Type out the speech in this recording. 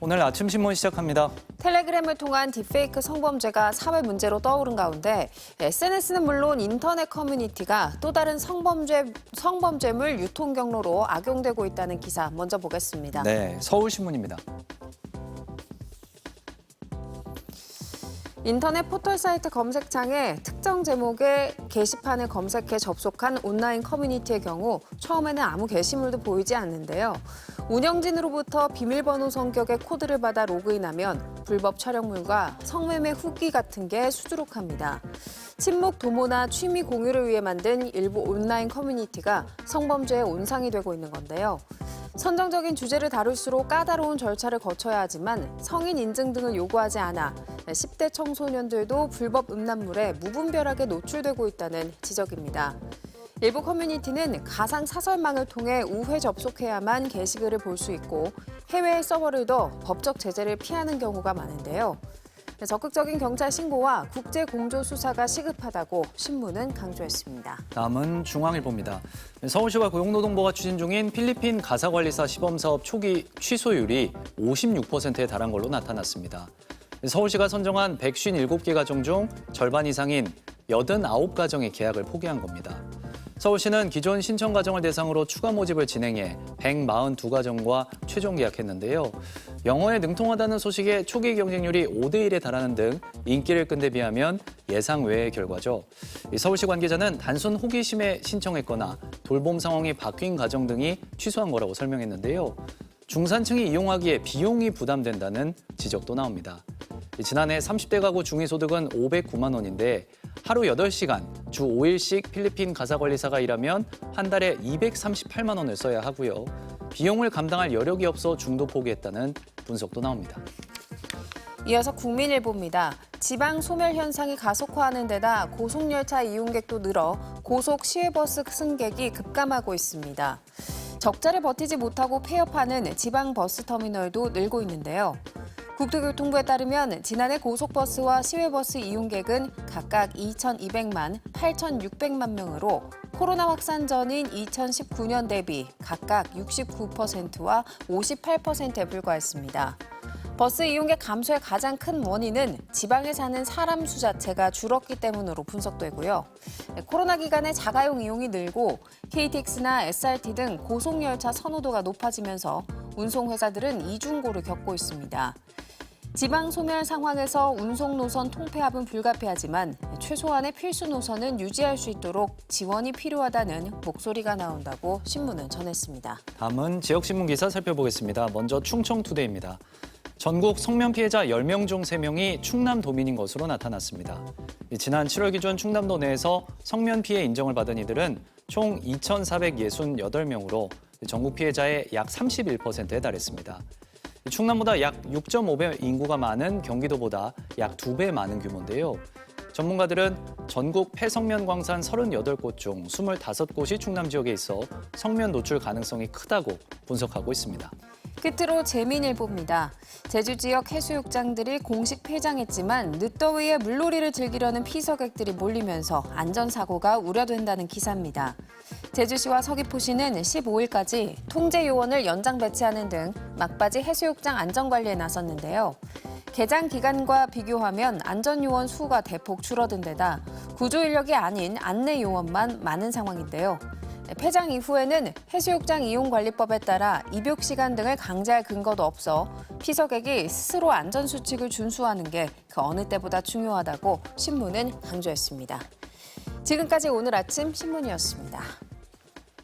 오늘 아침 신문 시작합니다. 텔레그램을 통한 딥페이크 성범죄가 사회 문제로 떠오른 가운데 SNS는 물론 인터넷 커뮤니티가 또 다른 성범죄물 유통 경로로 악용되고 있다는 기사 먼저 보겠습니다. 네, 서울신문입니다. 인터넷 포털 사이트 검색창에 특정 제목의 게시판을 검색해 접속한 온라인 커뮤니티의 경우 처음에는 아무 게시물도 보이지 않는데요. 운영진으로부터 비밀번호 성격의 코드를 받아 로그인하면 불법 촬영물과 성매매 후기 같은 게 수두룩합니다. 친목 도모나 취미 공유를 위해 만든 일부 온라인 커뮤니티가 성범죄의 온상이 되고 있는 건데요. 선정적인 주제를 다룰수록 까다로운 절차를 거쳐야 하지만 성인 인증 등을 요구하지 않아 10대 청소년들도 불법 음란물에 무분별하게 노출되고 있다는 지적입니다. 일부 커뮤니티는 가상 사설망을 통해 우회 접속해야만 게시글을 볼 수 있고 해외에 서버를 둬 법적 제재를 피하는 경우가 많은데요. 적극적인 경찰 신고와 국제 공조 수사가 시급하다고 신문은 강조했습니다. 다음은 중앙일보입니다. 서울시와 고용노동부가 추진 중인 필리핀 가사관리사 시범사업 초기 취소율이 56%에 달한 걸로 나타났습니다. 서울시가 선정한 157개 가정 중 절반 이상인 89가정이 계약을 포기한 겁니다. 서울시는 기존 신청 가정을 대상으로 추가 모집을 진행해 142가정과 최종 계약했는데요. 영어에 능통하다는 소식에 초기 경쟁률이 5대1에 달하는 등 인기를 끈 데 비하면 예상 외의 결과죠. 서울시 관계자는 단순 호기심에 신청했거나 돌봄 상황이 바뀐 가정 등이 취소한 거라고 설명했는데요. 중산층이 이용하기에 비용이 부담된다는 지적도 나옵니다. 지난해 30대 가구 중위소득은 509만 원인데 하루 8시간, 주 5일씩 필리핀 가사관리사가 일하면 한 달에 238만 원을 써야 하고요. 비용을 감당할 여력이 없어 중도 포기했다는 분석도 나옵니다. 이어서 국민일보입니다. 지방 소멸 현상이 가속화하는 데다 고속열차 이용객도 늘어 고속 시외버스 승객이 급감하고 있습니다. 적자를 버티지 못하고 폐업하는 지방 버스터미널도 늘고 있는데요. 국토교통부에 따르면 지난해 고속버스와 시외버스 이용객은 각각 2,200만, 8,600만 명으로 코로나 확산 전인 2019년 대비 각각 69%와 58%에 불과했습니다. 버스 이용객 감소의 가장 큰 원인은 지방에 사는 사람 수 자체가 줄었기 때문으로 분석되고요. 코로나 기간에 자가용 이용이 늘고 KTX나 SRT 등 고속열차 선호도가 높아지면서 운송회사들은 이중고를 겪고 있습니다. 지방 소멸 상황에서 운송 노선 통폐합은 불가피하지만 최소한의 필수 노선은 유지할 수 있도록 지원이 필요하다는 목소리가 나온다고 신문은 전했습니다. 다음은 지역신문 기사 살펴보겠습니다. 먼저 충청투데이입니다. 전국 성면 피해자 10명 중 3명이 충남도민인 것으로 나타났습니다. 지난 7월 기준 충남도 내에서 성면 피해 인정을 받은 이들은 총 2,468명으로 전국 피해자의 약 31%에 달했습니다. 충남보다 약 6.5배 인구가 많은 경기도보다 약 2배 많은 규모인데요. 전문가들은 전국 폐성면 광산 38곳 중 25곳이 충남 지역에 있어 성면 노출 가능성이 크다고 분석하고 있습니다. 끝으로 재민일보입니다. 제주 지역 해수욕장들이 공식 폐장했지만 늦더위에 물놀이를 즐기려는 피서객들이 몰리면서 안전사고가 우려된다는 기사입니다. 제주시와 서귀포시는 15일까지 통제 요원을 연장 배치하는 등 막바지 해수욕장 안전관리에 나섰는데요. 개장 기간과 비교하면 안전요원 수가 대폭 줄어든 데다 구조 인력이 아닌 안내 요원만 많은 상황인데요. 폐장 이후에는 해수욕장 이용관리법에 따라 입욕 시간 등을 강제할 근거도 없어 피서객이 스스로 안전수칙을 준수하는 게 그 어느 때보다 중요하다고 신문은 강조했습니다. 지금까지 오늘 아침 신문이었습니다.